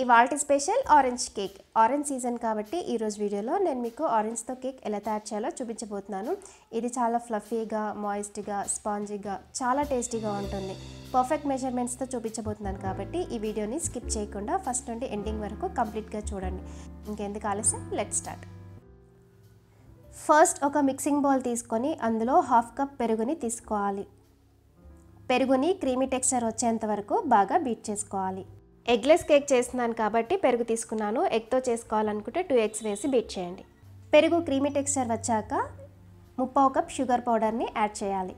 ఇవాల్టి special orange cake. Orange season కాబట్టి ఈ రోజు వీడియోలో నేను మీకు ఆరెంజ్ తో కేక్ ఎలా తయారు చేయాలో చూపించబోతున్నాను. ఇది చాలా ఫ్లఫీగా, మాయిస్ట్గా, స్పాంజీగా, చాలా టేస్టీగా ఉంటుంది. పర్ఫెక్ట్ మెజర్మెంట్స్ తో చూపించబోతున్నాను కాబట్టి ఈ వీడియోని స్కిప్ చేయకుండా ఫస్ట్ నుండి ఎండింగ్ వరకు కంప్లీట్ గా చూడండి. ఇంకెందుకు ఆలస్యం, లెట్స్ స్టార్ట్. ఫస్ట్ ఒక మిక్సింగ్ బౌల్ తీసుకొని అందులో హాఫ్ కప్ పెరుగుని తీసుకోవాలి. పెరుగుని క్రీమీ టెక్స్చర్ వచ్చేంత వరకు బాగా బీట్ చేసుకోవాలి. ఎగ్లెస్ కేక్ చేస్తున్నాను కాబట్టి పెరుగు తీసుకున్నాను. ఎగ్తో చేసుకోవాలనుకుంటే 2 ఎగ్స్ వేసి బీట్ చేయండి. పెరుగు క్రీమీ టెక్స్చర్ వచ్చాక 3/4 కప్ షుగర్ పౌడర్ని యాడ్ చేయాలి.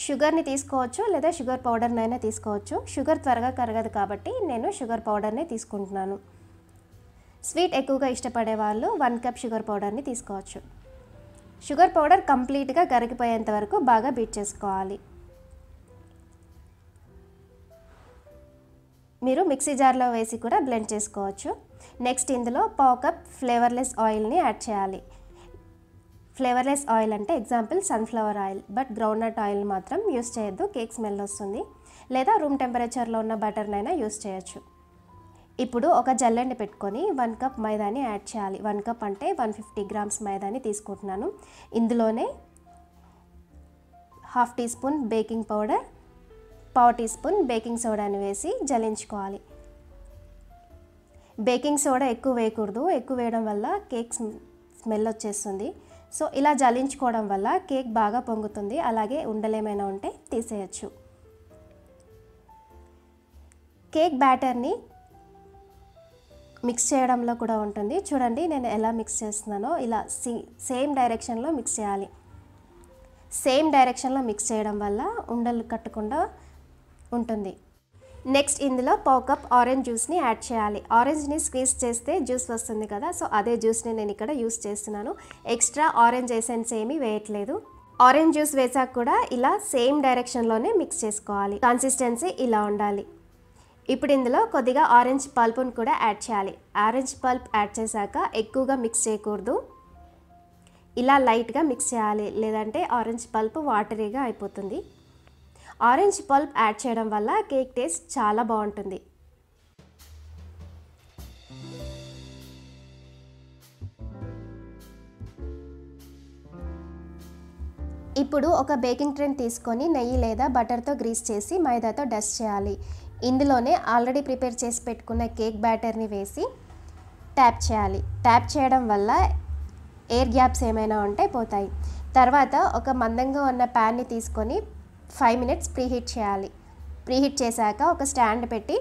షుగర్ని తీసుకోవచ్చు లేదా షుగర్ పౌడర్నైనా తీసుకోవచ్చు. షుగర్ త్వరగా కరగదు కాబట్టి నేను షుగర్ పౌడర్ని తీసుకుంటున్నాను. స్వీట్ ఎక్కువగా ఇష్టపడే వాళ్ళు 1 కప్ షుగర్ పౌడర్ని తీసుకోవచ్చు. షుగర్ పౌడర్ కంప్లీట్గా కరిగిపోయేంత వరకు బాగా బీట్ చేసుకోవాలి. మీరు మిక్సీ జార్లో వేసి కూడా బ్లెండ్ చేసుకోవచ్చు. నెక్స్ట్ ఇందులో 1/4 కప్ ఫ్లేవర్లెస్ ఆయిల్ని యాడ్ చేయాలి. ఫ్లేవర్లెస్ ఆయిల్ అంటే example sunflower oil, but groundnut oil మాత్రం యూస్ చేయొద్దు, కేక్ స్మెల్ వస్తుంది. లేదా రూమ్ టెంపరేచర్లో ఉన్న బటర్నైనా యూస్ చేయొచ్చు. ఇప్పుడు ఒక జల్లెండి పెట్టుకొని 1 కప్ మైదాని యాడ్ చేయాలి. 1 కప్ అంటే 150 గ్రామ్స్ మైదాని తీసుకుంటున్నాను. ఇందులోనే 1/2 teaspoon baking powder, 1/4 teaspoon baking సోడాని వేసి జల్లించుకోవాలి. బేకింగ్ సోడా ఎక్కువ వేయకూడదు, ఎక్కువ వేయడం వల్ల కేక్ స్మెల్ వచ్చేస్తుంది. సో ఇలా జల్లించుకోవడం వల్ల కేక్ బాగా పొంగుతుంది, అలాగే ఉండలేమైనా ఉంటే తీసేయచ్చు. కేక్ బ్యాటర్ని మిక్స్ చేయడంలో కూడా ఉంటుంది. చూడండి నేను ఎలా మిక్స్ చేస్తున్నానో, ఇలా సేమ్ డైరెక్షన్లో మిక్స్ చేయాలి. సేమ్ డైరెక్షన్లో మిక్స్ చేయడం వల్ల ఉండలు కట్టకుండా ఉంటుంది. నెక్స్ట్ ఇందులో 1/4 కప్ ఆరెంజ్ జ్యూస్ని యాడ్ చేయాలి. ఆరెంజ్ని స్క్వీజ్ చేస్తే జ్యూస్ వస్తుంది కదా, సో అదే జ్యూస్ని నేను ఇక్కడ యూస్ చేస్తున్నాను. ఎక్స్ట్రా ఆరెంజ్ ఎసెన్స్ ఏమీ వేయట్లేదు. ఆరెంజ్ జ్యూస్ వేసాక కూడా ఇలా సేమ్ డైరెక్షన్లోనే మిక్స్ చేసుకోవాలి. కన్సిస్టెన్సీ ఇలా ఉండాలి. ఇప్పుడు ఇందులో కొద్దిగా ఆరెంజ్ పల్ప్ను కూడా యాడ్ చేయాలి. ఆరెంజ్ పల్ప్ యాడ్ చేశాక ఎక్కువగా మిక్స్ చేయకూడదు, ఇలా లైట్గా మిక్స్ చేయాలి, లేదంటే ఆరెంజ్ పల్ప్ వాటరీగా అయిపోతుంది. ఆరెంజ్ పల్ప్ యాడ్ చేయడం వల్ల కేక్ టేస్ట్ చాలా బాగుంటుంది. ఇప్పుడు ఒక బేకింగ్ ట్రేని తీసుకొని నెయ్యి లేదా బటర్తో గ్రీస్ చేసి మైదాతో డస్ట్ చేయాలి. ఇందులోనే ఆల్రెడీ ప్రిపేర్ చేసి పెట్టుకున్న కేక్ బ్యాటర్ని వేసి ట్యాప్ చేయాలి. ట్యాప్ చేయడం వల్ల ఎయిర్ గ్యాప్స్ ఏమైనా ఉంటే పోతాయి. తర్వాత ఒక మందంగా ఉన్న ప్యాన్ని తీసుకొని 5 మినిట్స్ ప్రీహీట్ చేయాలి. ప్రీహీట్ చేశాక ఒక స్టాండ్ పెట్టి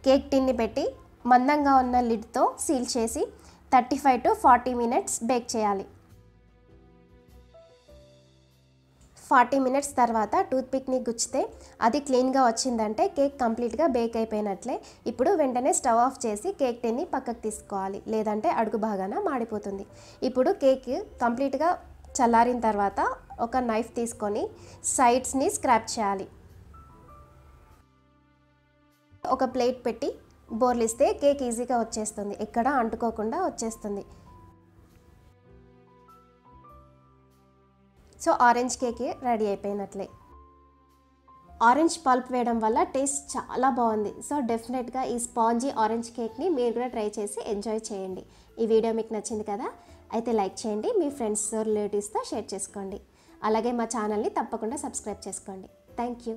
కేక్ టిన్ని పెట్టి మందంగా ఉన్న లిడ్తో సీల్ చేసి 35 to 40 మినిట్స్ బేక్ చేయాలి. 40 మినిట్స్ తర్వాత టూత్పిక్ని గుచ్చితే అది క్లీన్గా వచ్చిందంటే కేక్ కంప్లీట్గా బేక్ అయిపోయినట్లే. ఇప్పుడు వెంటనే స్టవ్ ఆఫ్ చేసి కేక్ టిన్ని పక్కకు తీసుకోవాలి, లేదంటే అడుగు భాగాన మాడిపోతుంది. ఇప్పుడు కేక్ కంప్లీట్గా చల్లారిన తర్వాత ఒక నైఫ్ తీసుకొని సైడ్స్ని స్క్రాప్ చేయాలి. ఒక ప్లేట్ పెట్టి బోర్లిస్తే కేక్ ఈజీగా వచ్చేస్తుంది, ఎక్కడ అంటుకోకుండా వచ్చేస్తుంది. సో ఆరెంజ్ కేక్ రెడీ అయిపోయినట్లే. ఆరెంజ్ పల్ప్ వేయడం వల్ల టేస్ట్ చాలా బాగుంది. సో డెఫినెట్గా ఈ స్పాంజీ ఆరెంజ్ కేక్ని మీరు కూడా ట్రై చేసి ఎంజాయ్ చేయండి. ఈ వీడియో మీకు నచ్చింది కదా, అయితే లైక్ చేయండి, మీ ఫ్రెండ్స్ రిలేటివ్స్తో షేర్ చేసుకోండి. అలాగే మా ఛానల్ని తప్పకుండా సబ్స్క్రైబ్ చేసుకోండి. Thank you.